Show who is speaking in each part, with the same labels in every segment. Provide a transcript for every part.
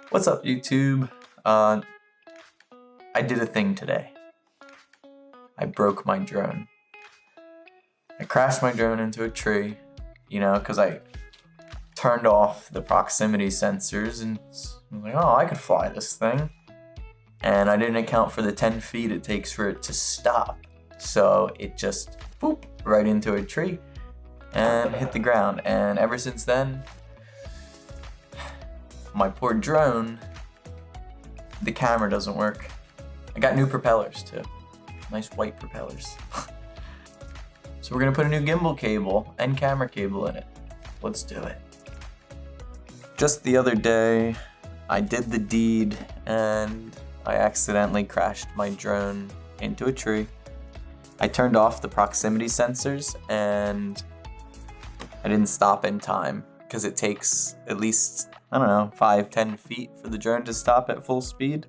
Speaker 1: What's up, YouTube? I did a thing today. I broke my drone. I crashed my drone into a tree, because I turned off the proximity sensors and I was like, oh, I could fly this thing. And I didn't account for the 10 feet it takes for it to stop. So it just boop right into a tree and hit the ground. And ever since then, my poor drone, the camera doesn't work. I got new propellers too. Nice white propellers. So we're gonna put a new gimbal cable and camera cable in it. Let's do it. Just the other day, I did the deed and I accidentally crashed my drone into a tree. I turned off the proximity sensors and I didn't stop in time because it takes at least, 5-10 feet for the drone to stop at full speed.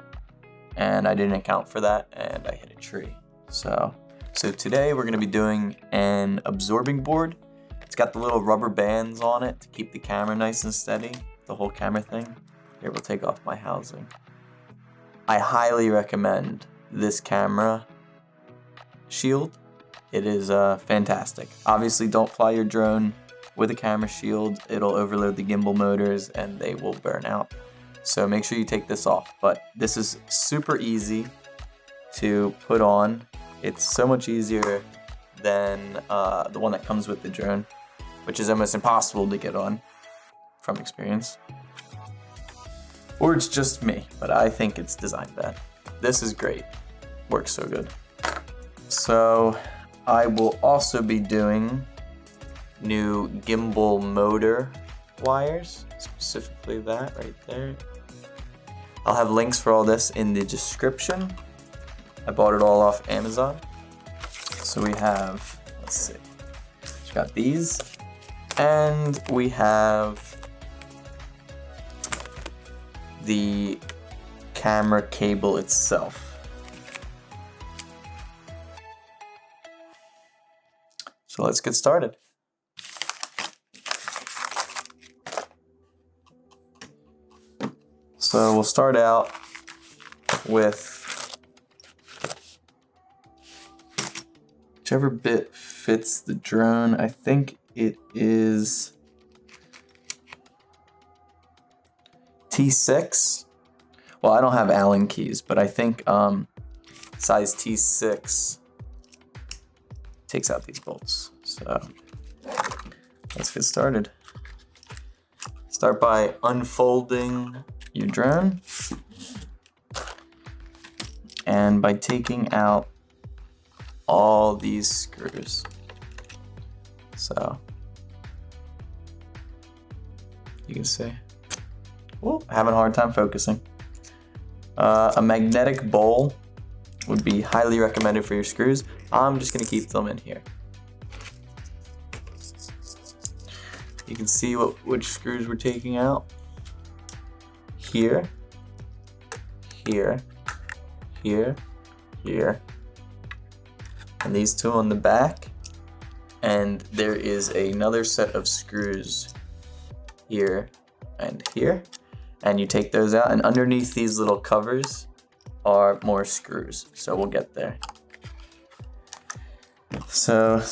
Speaker 1: And I didn't account for that and I hit a tree. So today we're gonna be doing an absorbing board. It's got the little rubber bands on it to keep the camera nice and steady, the whole camera thing. Here, we'll take off my housing. I highly recommend this camera shield. It is fantastic. Obviously, don't fly your drone with a camera shield. It'll overload the gimbal motors and they will burn out. So make sure you take this off. But this is super easy to put on. It's so much easier than the one that comes with the drone, which is almost impossible to get on from experience. Or it's just me, but I think it's designed bad. This is great. Works so good. So I will also be doing new gimbal motor wires, specifically that right there. I'll have links for all this in the description. I bought it all off Amazon. So we have, let's see, we got these, and we have the camera cable itself. So let's get started. So we'll start out with whichever bit fits the drone. I think it is T6. Well, I don't have Allen keys, but I think size T6 takes out these bolts. So let's get started. Start by unfolding your drone and by taking out all these screws. So you can see, having a hard time focusing. A magnetic bowl would be highly recommended for your screws. I'm just gonna keep them in here. You can see which screws we're taking out. Here, here, here, here, and these two on the back. And there is another set of screws here and here. And you take those out, and underneath these little covers are more screws. So we'll get there. So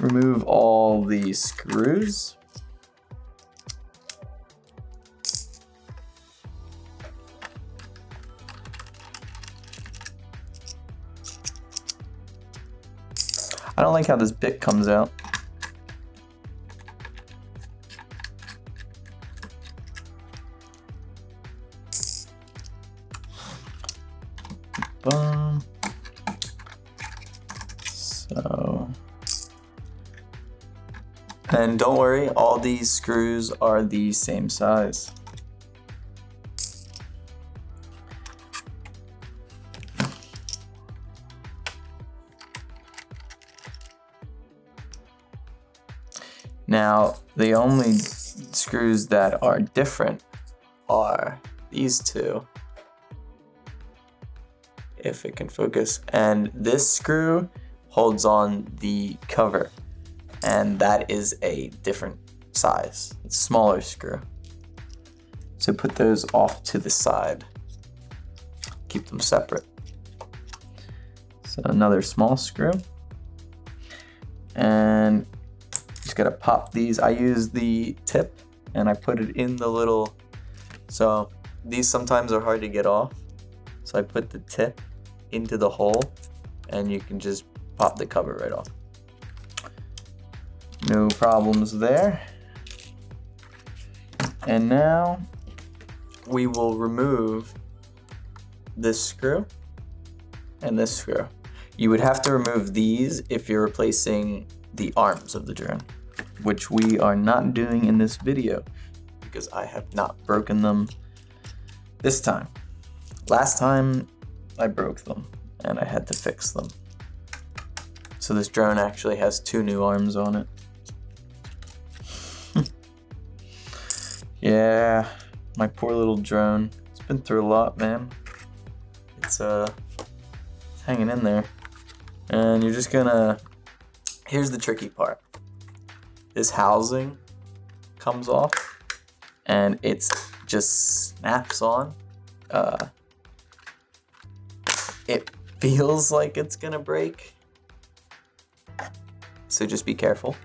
Speaker 1: remove all the screws. I don't like how this bit comes out. Boom. So, and don't worry, all these screws are the same size. Now, the only screws that are different are these two. If it can focus. And this screw holds on the cover, and that is a different size. It's a smaller screw. So put those off to the side. Keep them separate. So another small screw. And just gotta pop these. I use the tip and I put it in the little, so these sometimes are hard to get off. So I put the tip into the hole and you can just pop the cover right off. No problems there. And now we will remove this screw and this screw. You would have to remove these if you're replacing the arms of the drone, which we are not doing in this video because I have not broken them this time. Last time I broke them and I had to fix them. So this drone actually has 2 new arms on it. Yeah, my poor little drone. It's been through a lot, man. It's hanging in there. And you're just gonna, here's the tricky part. This housing comes off and it just snaps on. It feels like it's gonna break, so just be careful.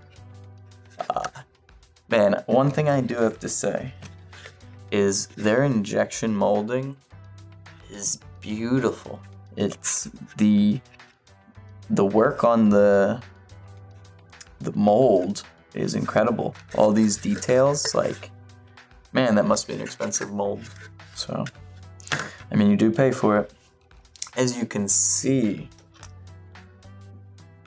Speaker 1: Man, one thing I do have to say is their injection molding is beautiful. It's the work on the mold is incredible. All these details, like, man, that must be an expensive mold. So, I mean, you do pay for it. As you can see,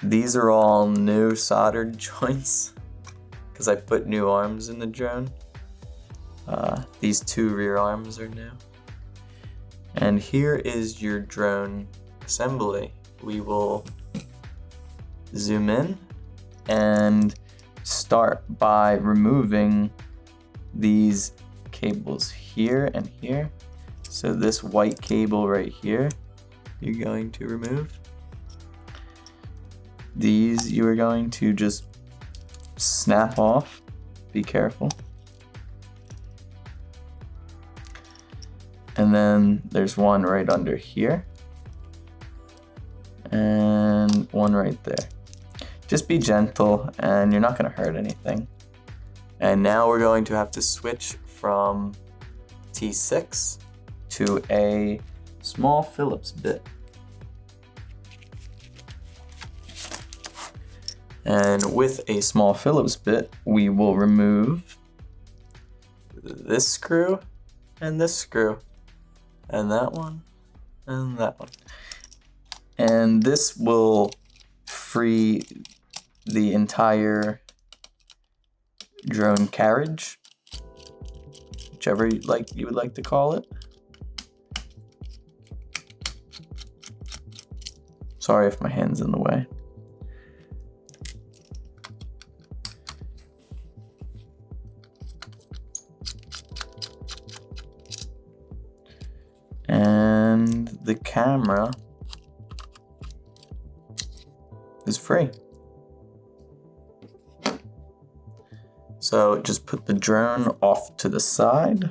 Speaker 1: these are all new soldered joints because I put new arms in the drone. These 2 rear arms are new. And here is your drone assembly. We will zoom in and start by removing these cables here and here. So this white cable right here, you're going to remove. These you are going to just snap off. Be careful. And then there's one right under here. And one right there. Just be gentle and you're not going to hurt anything. And now we're going to have to switch from T6 to a small Phillips bit. And with a small Phillips bit, we will remove this screw and this screw and that one and that one. And this will free the entire drone carriage, whichever you would like to call it. Sorry if my hand's in the way. And the camera is free. So just put the drone off to the side.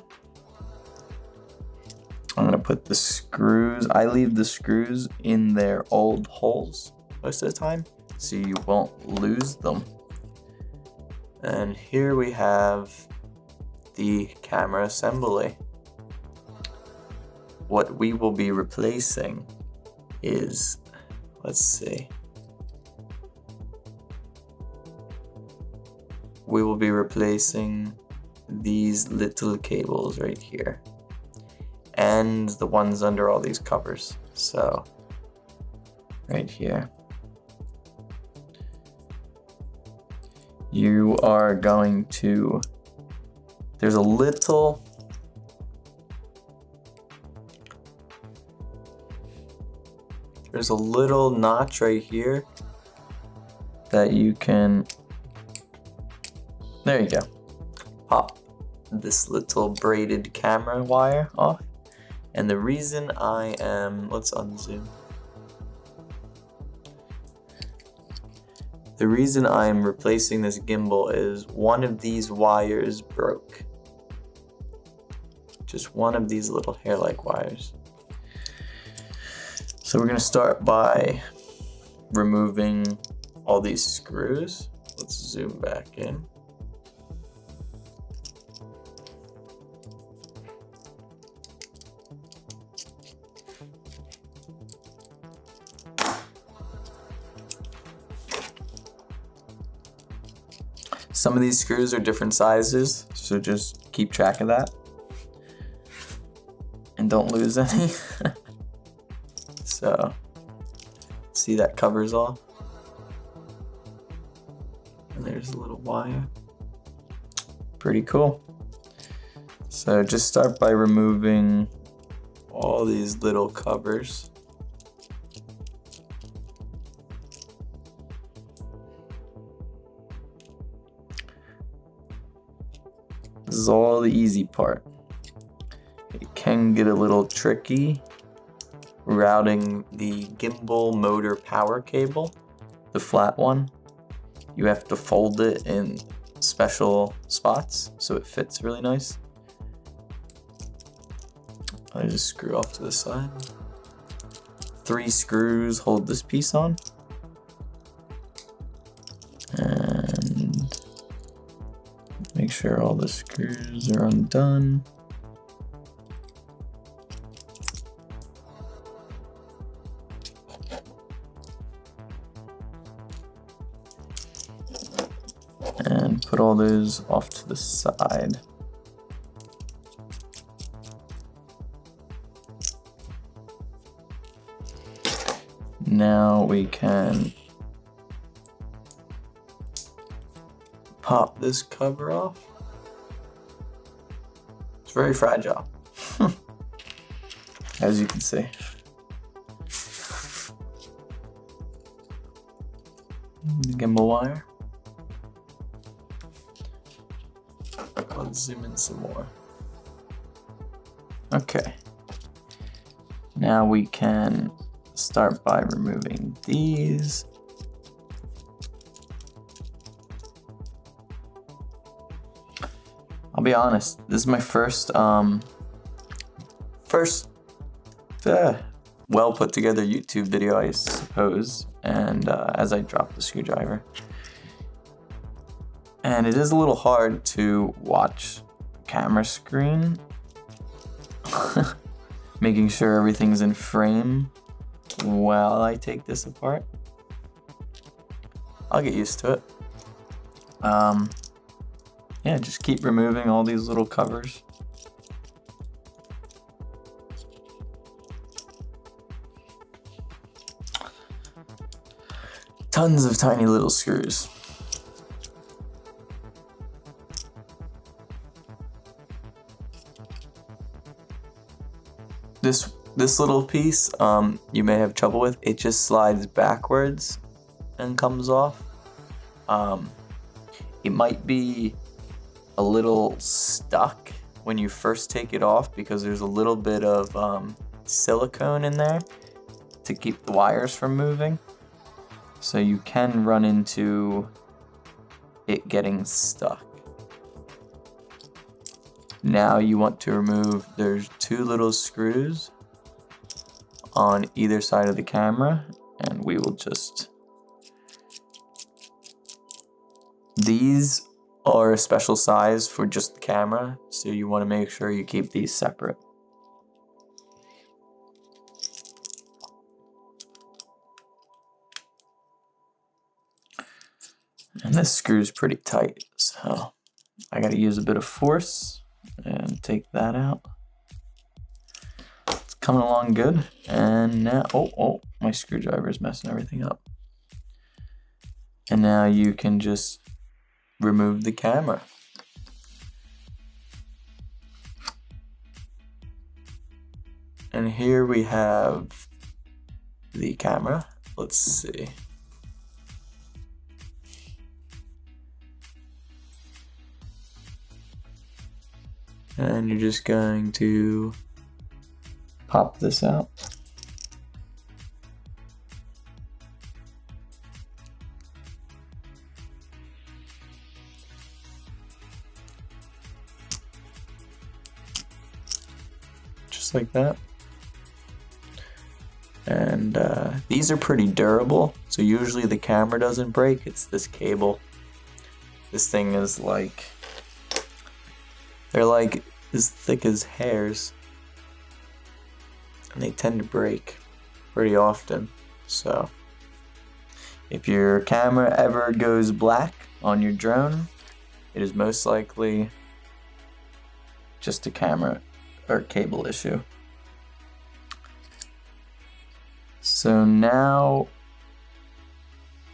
Speaker 1: I'm gonna put the screws, I leave the screws in their old holes most of the time, so you won't lose them. And here we have the camera assembly. What we will be replacing is, let's see. We will be replacing these little cables right here and the ones under all these covers. So right here, you are going to, there's a little notch right here that you can, there you go, pop this little braided camera wire off. And the reason I am, let's unzoom. The reason I am replacing this gimbal is one of these wires broke. just one of these little hair-like wires. So we're gonna start by removing all these screws. Let's zoom back in. Some of these screws are different sizes, so just keep track of that. And don't lose any. So, see that covers all? And there's a little wire. Pretty cool. So just start by removing all these little covers. This is all the easy part. It can get a little tricky routing the gimbal motor power cable, the flat one. You have to fold it in special spots so it fits really nice. I just screw off to the side. 3 screws hold this piece on. And make sure all the screws are undone. And put all those off to the side. Now we can pop this cover off. It's very fragile, as you can see. The gimbal wire. Let's zoom in some more. Okay. Now we can start by removing these. I'll be honest, this is my first well put together YouTube video, I suppose, and as I drop the screwdriver. And it is a little hard to watch the camera screen, making sure everything's in frame while I take this apart. I'll get used to it. Yeah, just keep removing all these little covers. Tons of tiny little screws. This little piece, you may have trouble with. It just slides backwards and comes off. It might be a little stuck when you first take it off because there's a little bit of silicone in there to keep the wires from moving. So you can run into it getting stuck. Now you want to remove, there's 2 little screws on either side of the camera, and we will just, these are a special size for just the camera, so you want to make sure you keep these separate. And this screw is pretty tight, so I gotta use a bit of force and take that out. It's coming along good. And now, oh, my screwdriver is messing everything up. And now you can just remove the camera. And here we have the camera. Let's see. And you're just going to pop this out. just like that. And these are pretty durable, so usually the camera doesn't break. It's this cable. This thing is like, they're like as thick as hairs, and they tend to break pretty often. So if your camera ever goes black on your drone, it is most likely just a camera or cable issue. So now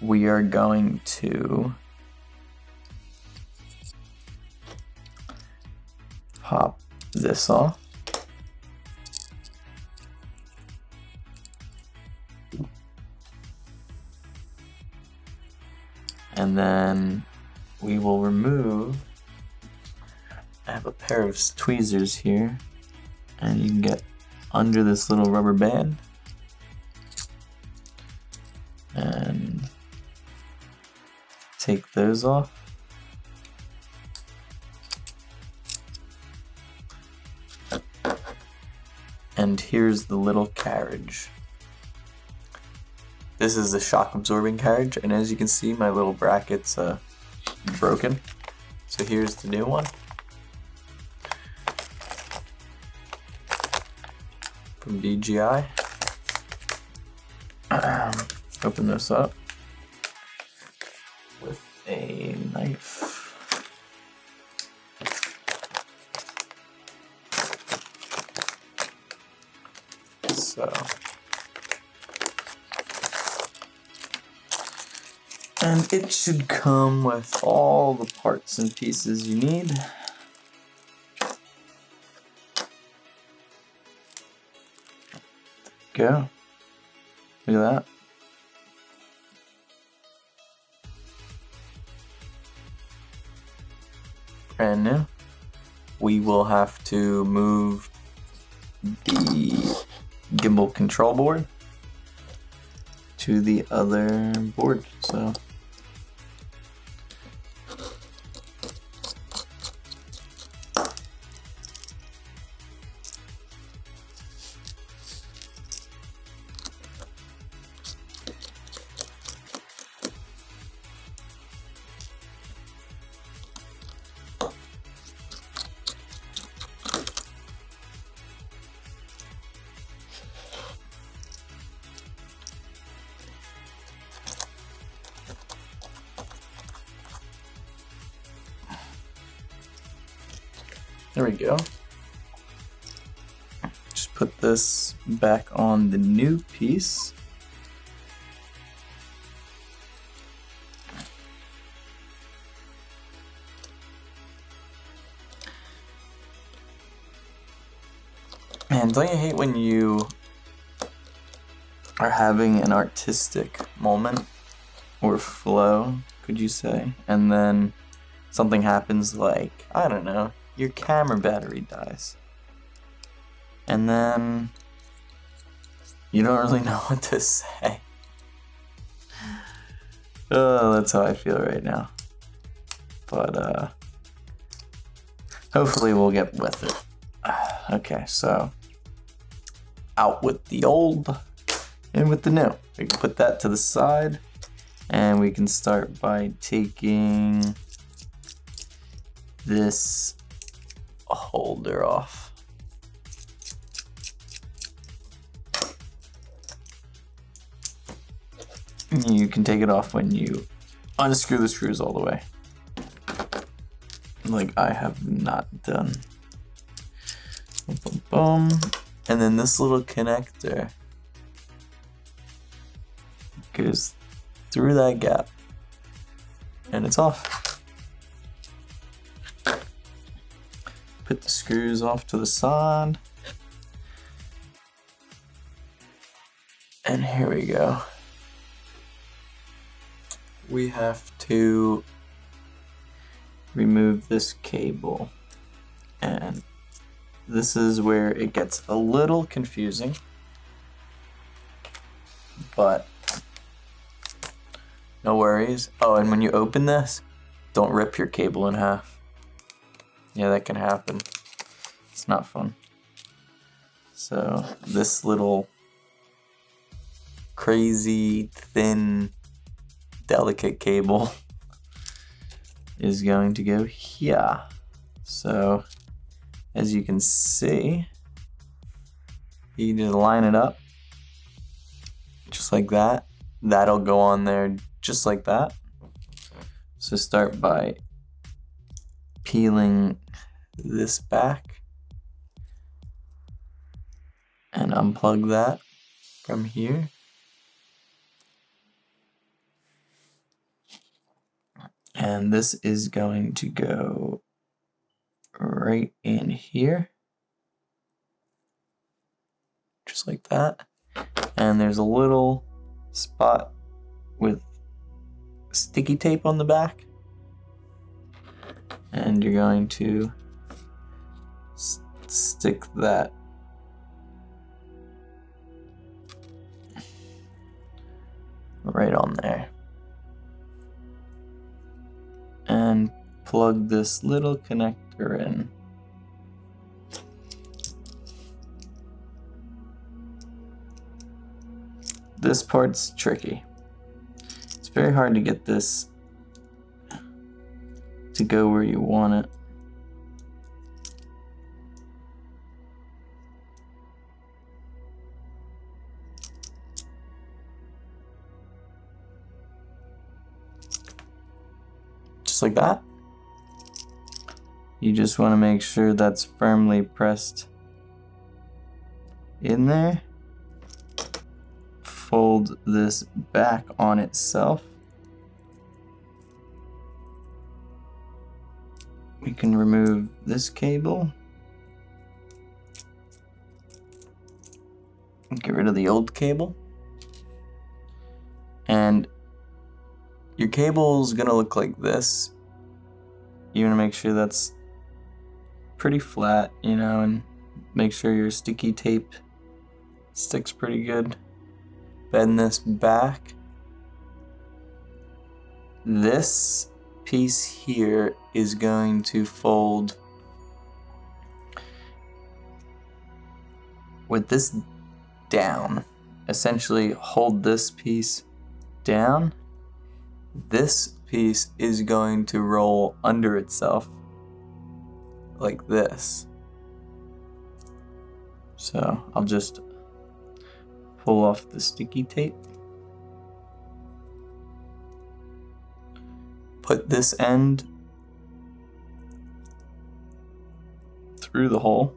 Speaker 1: we are going to pop this off. And then we will remove, I have a pair of tweezers here, and you can get under this little rubber band and take those off. And here's the little carriage. This is the shock absorbing carriage, and as you can see, my little bracket's broken. So here's the new one. From DJI. Open this up with a knife. So, and it should come with all the parts and pieces you need. Go. Look at that. Brand new. We will have to move the gimbal control board to the other board. So there we go. Just put this back on the new piece. Man, don't you hate when you are having an artistic moment or flow, could you say, and then something happens like, I don't know, your camera battery dies, and then you don't really know what to say. Oh, that's how I feel right now. But hopefully we'll get with it. Okay, so out with the old and with the new. We can put that to the side, and we can start by taking this holder off. You can take it off when you unscrew the screws all the way, like I have not done. Boom, boom, boom. And then this little connector goes through that gap, and it's off. Put the screws off to the side, and here we go. We have to remove this cable, and this is where it gets a little confusing, but no worries. Oh, and when you open this, don't rip your cable in half. Yeah, that can happen. It's not fun. So this little crazy thin delicate cable is going to go here. So as you can see, you just line it up just like that. That'll go on there just like that. So start by peeling this back and unplug that from here. And this is going to go right in here, just like that. And there's a little spot with sticky tape on the back, and you're going to stick that right on there and plug this little connector in. This part's tricky. It's very hard to get this to go where you want it. Just like that. You just want to make sure that's firmly pressed in there. Fold this back on itself. We can remove this cable. Get rid of the old cable. And your cable is gonna look like this. You wanna make sure that's pretty flat, you know, and make sure your sticky tape sticks pretty good. Bend this back. This piece here is going to fold with this down. Essentially hold this piece down. This piece is going to roll under itself like this. So I'll just pull off the sticky tape. Put this end through the hole.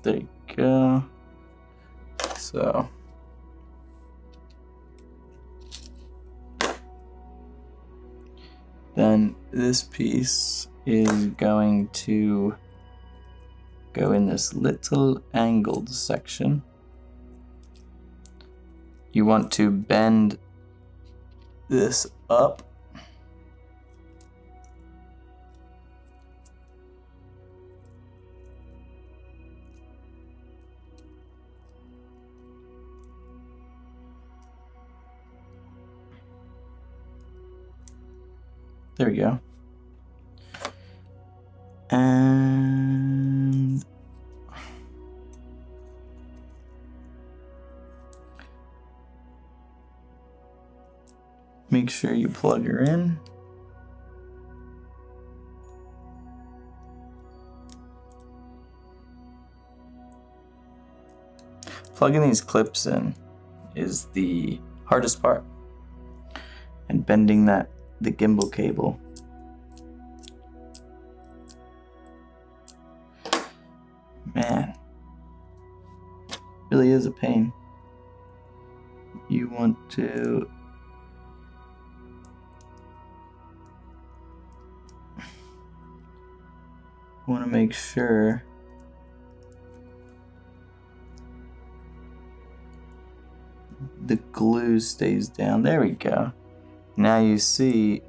Speaker 1: There you go. So then this piece is going to go in this little angled section. You want to bend this up. There we go. And make sure you plug her in. Plugging these clips in is the hardest part, and bending the gimbal cable. Man, really is a pain. You want to make sure the glue stays down. There we go. Now you see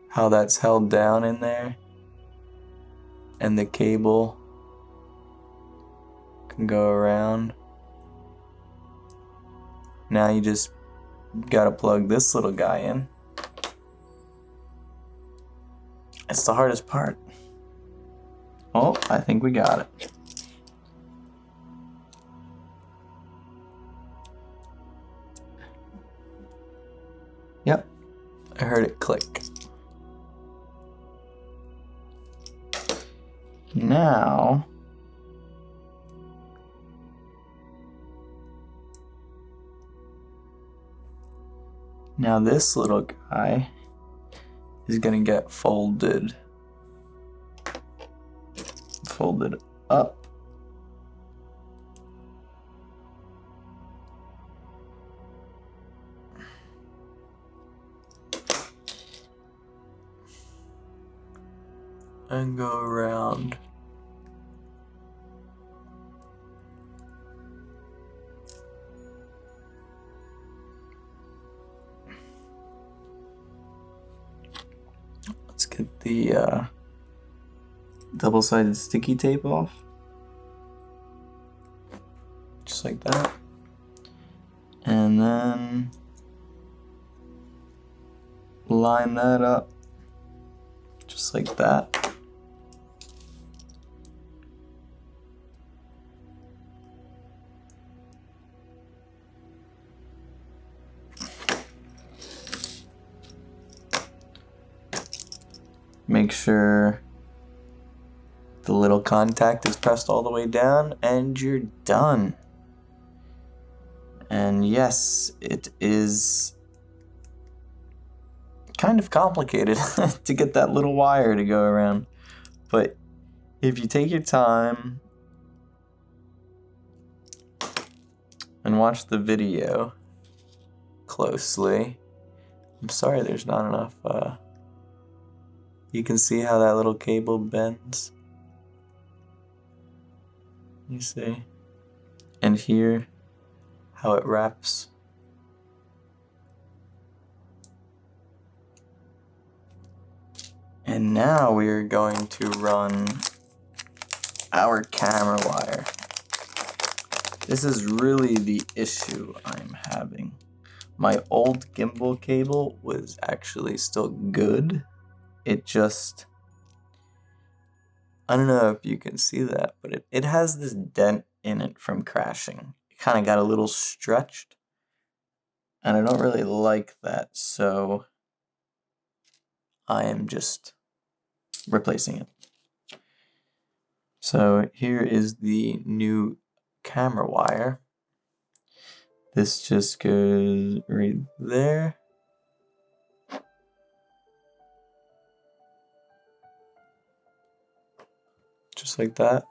Speaker 1: how that's held down in there, and the cable can go around. Now you just gotta plug this little guy in. It's the hardest part. Oh, I think we got it. Yep, I heard it click. Now, this little guy is gonna get folded up. And go around. Let's get the double-sided sticky tape off. Just like that. And then line that up just like that. Make sure the little contact is pressed all the way down and you're done. And yes, it is kind of complicated to get that little wire to go around. But if you take your time and watch the video closely, I'm sorry there's not enough, you can see how that little cable bends. You see? And here, how it wraps. And now we are going to run our camera wire. This is really the issue I'm having. My old gimbal cable was actually still good. It just, I don't know if you can see that, but it has this dent in it from crashing. It kind of got a little stretched, and I don't really like that, so I am just replacing it. So here is the new camera wire. This just goes right there. Just like that.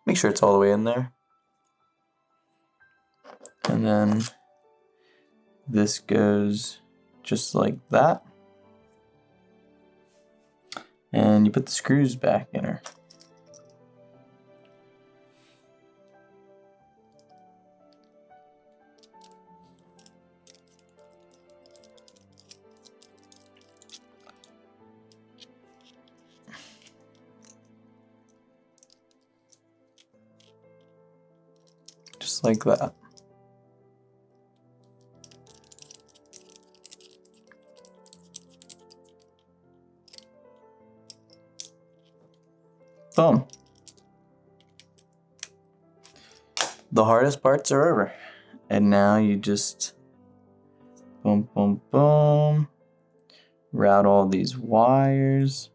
Speaker 1: Make sure it's all the way in there. And then this goes just like that. And you put the screws back in her. Just like that. Boom. The hardest parts are over. And now you just boom, boom, boom. Route all these wires.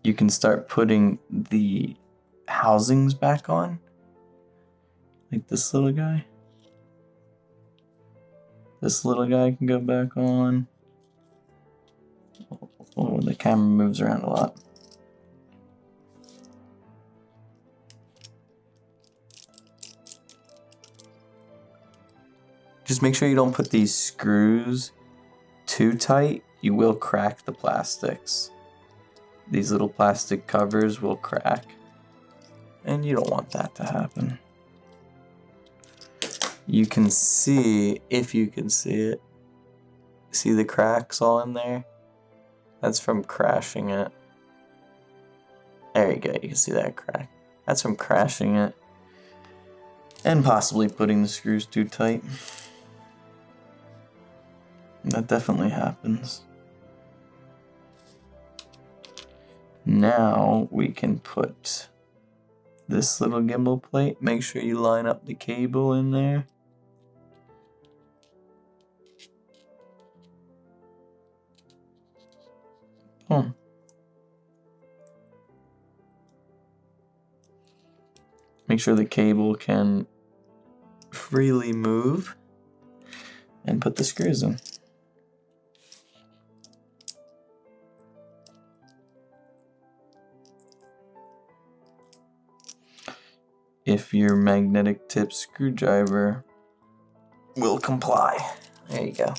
Speaker 1: You can start putting the housings back on. Like this little guy. This little guy can go back on. Oh, the camera moves around a lot. Just make sure you don't put these screws too tight. You will crack the plastics. These little plastic covers will crack. And you don't want that to happen. You can see, if you can see it, see the cracks all in there? That's from crashing it. There you go, you can see that crack. That's from crashing it. And possibly putting the screws too tight. That definitely happens. Now we can put this little gimbal plate. Make sure you line up the cable in there. Boom. Make sure the cable can freely move and put the screws in. If your magnetic tip screwdriver will comply. There you go.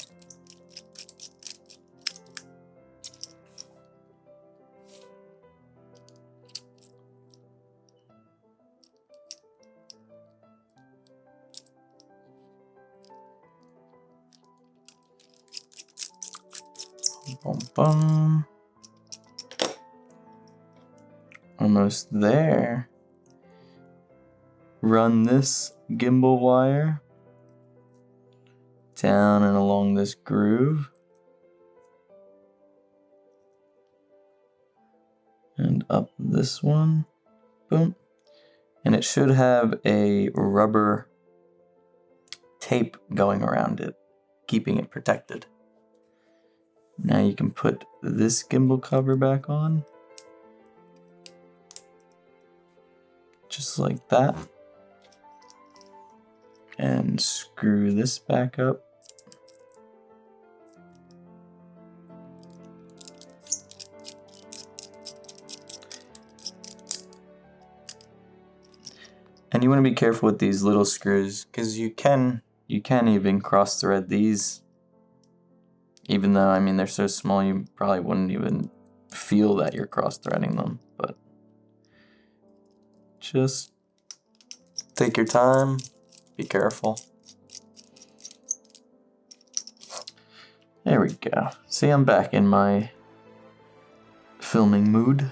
Speaker 1: Boom, boom. Almost there. Run this gimbal wire down and along this groove. And up this one. Boom. And it should have a rubber tape going around it, keeping it protected. Now you can put this gimbal cover back on. Just like that. And screw this back up. And you want to be careful with these little screws, because you can even cross thread these. Even though, I mean, they're so small you probably wouldn't even feel that you're cross threading them, but just take your time, be careful. There we go. See, I'm back in my filming mood.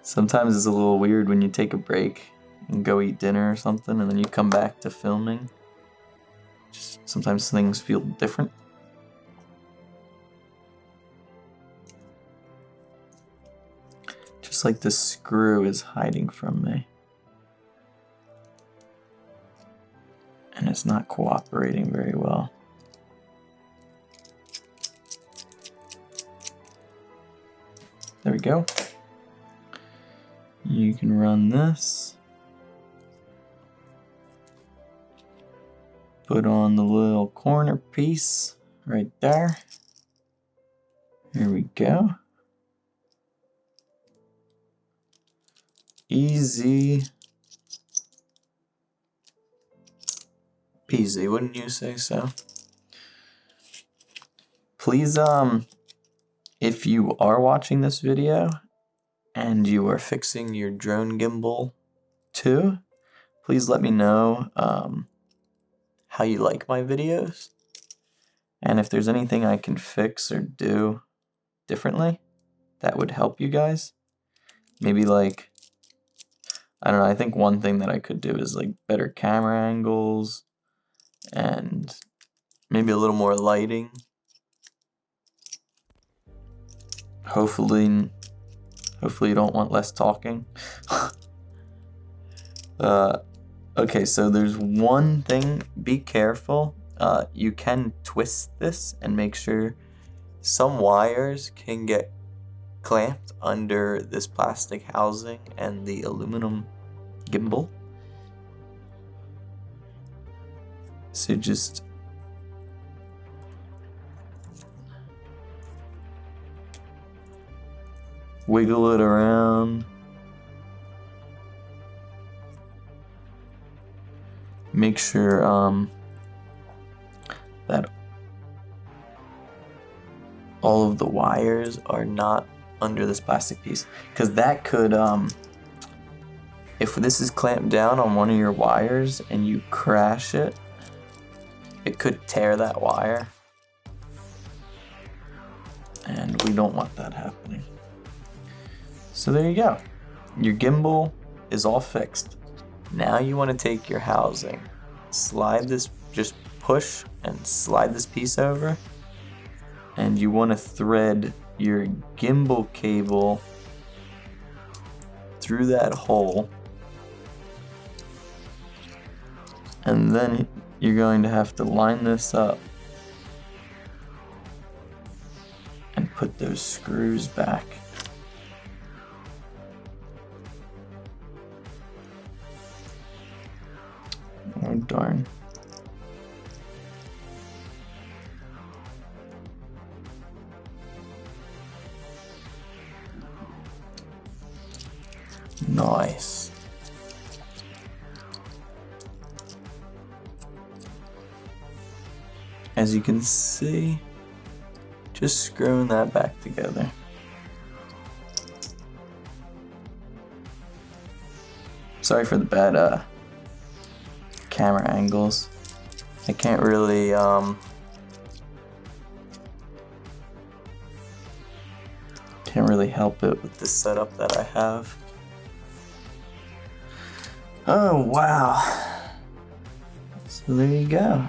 Speaker 1: Sometimes it's a little weird when you take a break and go eat dinner or something, and then you come back to filming. Just sometimes things feel different. Just like this screw is hiding from me. And it's not cooperating very well. There we go. You can run this. Put on the little corner piece right there. Here we go. Easy peasy, wouldn't you say so? Please, if you are watching this video and you are fixing your drone gimbal too, please let me know how you like my videos, and if there's anything I can fix or do differently that would help you guys. Maybe like, I don't know, I think one thing that I could do is like better camera angles and maybe a little more lighting. Hopefully you don't want less talking. Okay, so there's one thing, be careful. You can twist this and make sure some wires can get clamped under this plastic housing and the aluminum gimbal. So just wiggle it around. Make sure that all of the wires are not under this plastic piece, because that could, if this is clamped down on one of your wires and you crash it, it could tear that wire, and we don't want that happening. So there you go. Your gimbal is all fixed. Now you want to take your housing, slide this just push and slide this piece over, and you want to thread your gimbal cable through that hole, and then you're going to have to line this up and put those screws back. Oh darn. Nice. As you can see, just screwing that back together. Sorry for the bad camera angles. I can't really help it with the setup that I have. Oh wow. So there you go.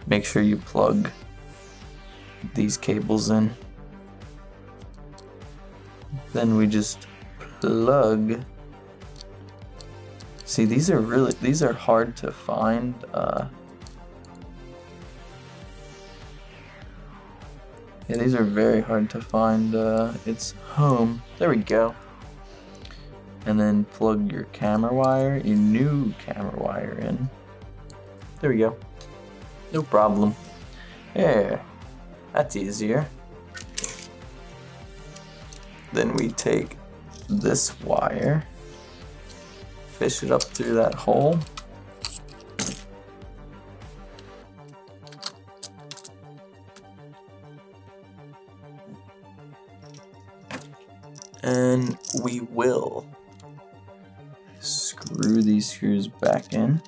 Speaker 1: Make sure you plug these cables in. Then we just plug. See, these are hard to find. Yeah, these are very hard to find. It's home. There we go. And then plug your camera wire, your new camera wire in. There we go. No problem. There. That's easier. Then we take this wire, fish it up through that hole. And we will screw these screws back in.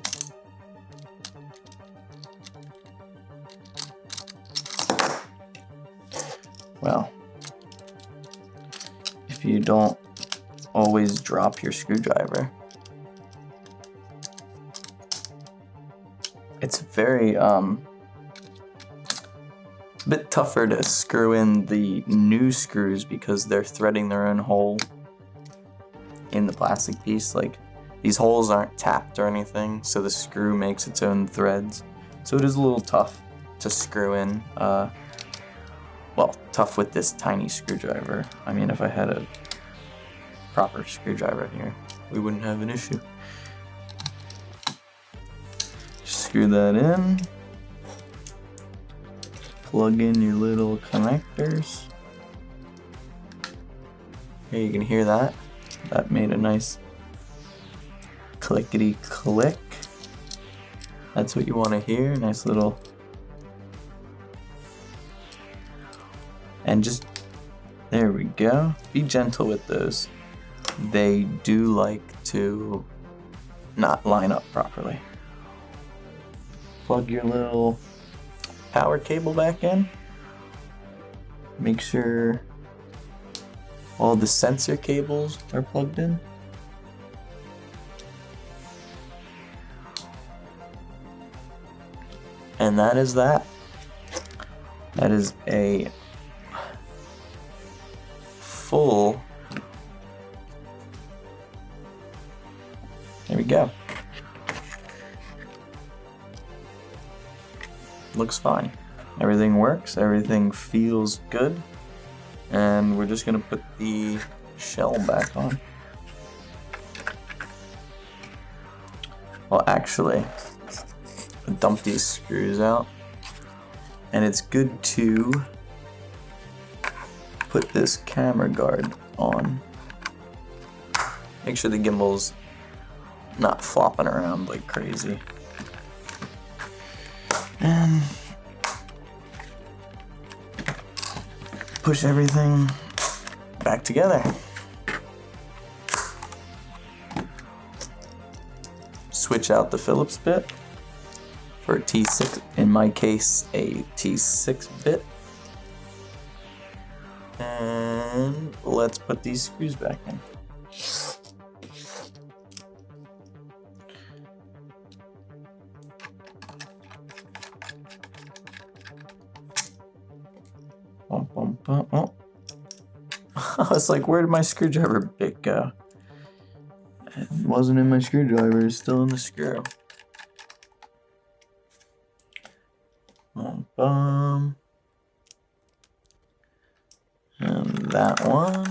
Speaker 1: Well, if you don't always drop your screwdriver, it's very a bit tougher to screw in the new screws because they're threading their own hole in the plastic piece. Like, these holes aren't tapped or anything, so the screw makes its own threads. So it is a little tough to screw in. Well, tough with this tiny screwdriver. I mean, if I had a proper screwdriver here, we wouldn't have an issue. Just screw that in. Plug in your little connectors. Here, you can hear that. That made a nice clickety click. That's what you want to hear. Nice little. And just, there we go. Be gentle with those. They do like to not line up properly. Plug your little power cable back in. Make sure all the sensor cables are plugged in. And that is that. That is a full. There we go. Looks fine. Everything works, everything feels good. And we're just gonna put the shell back on. Well, actually, dump these screws out. And it's good to put this camera guard on. Make sure the gimbal's not flopping around like crazy. And push everything back together. Switch out the Phillips bit for a T6, in my case a T6 bit. And let's put these screws back in. Bum, bum, bum, oh. I was like, where did my screwdriver bit go? It wasn't in my screwdriver, it's still in the screw. Bum, bum. And that one.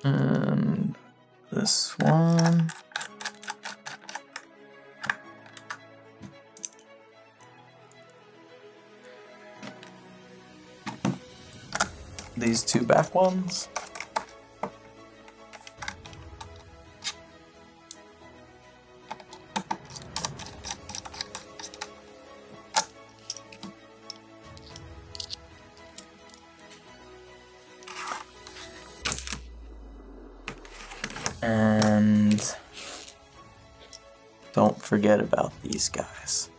Speaker 1: And this one. These two back ones. And don't forget about these guys.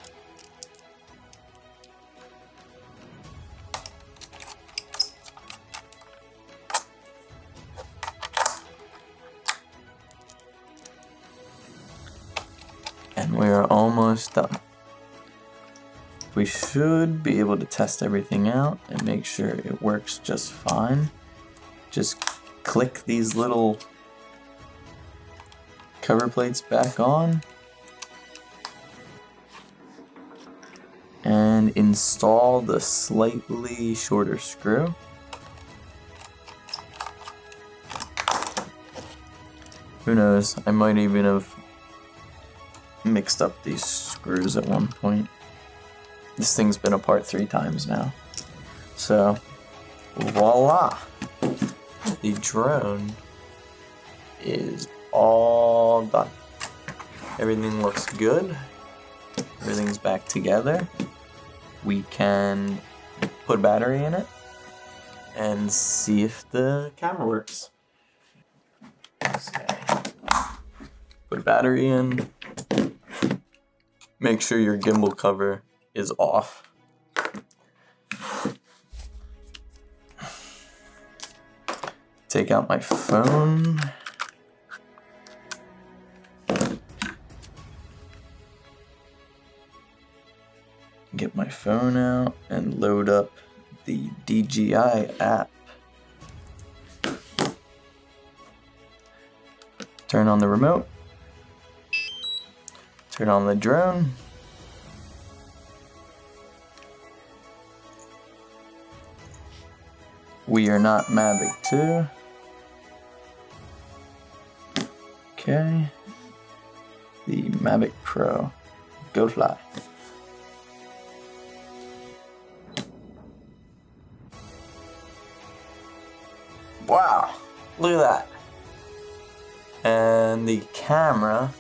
Speaker 1: And we are almost done. We should be able to test everything out and make sure it works just fine. Just click these little cover plates back on and install the slightly shorter screw. Who knows, I might even have mixed up these screws at one point. This thing's been apart 3 times now. So, voila! The drone is all done. Everything looks good. Everything's back together. We can put a battery in it and see if the camera works. Okay. Put a battery in. Make sure your gimbal cover is off. Take out my phone. Get my phone out and load up the DJI app. Turn on the remote. Turn on the drone. We are not Mavic 2. Okay. The Mavic Pro. Go fly. Wow, look at that. And the camera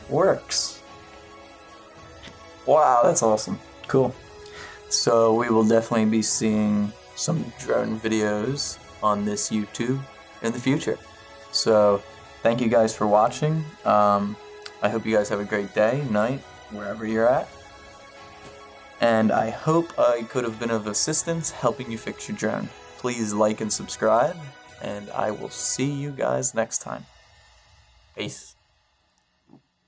Speaker 1: works. Wow, that's awesome. Cool. So we will definitely be seeing some drone videos on this YouTube in the future. So thank you guys for watching. I hope you guys have a great day, night, wherever you're at. And I hope I could have been of assistance helping you fix your drone. Please like and subscribe, and I will see you guys next time. Peace.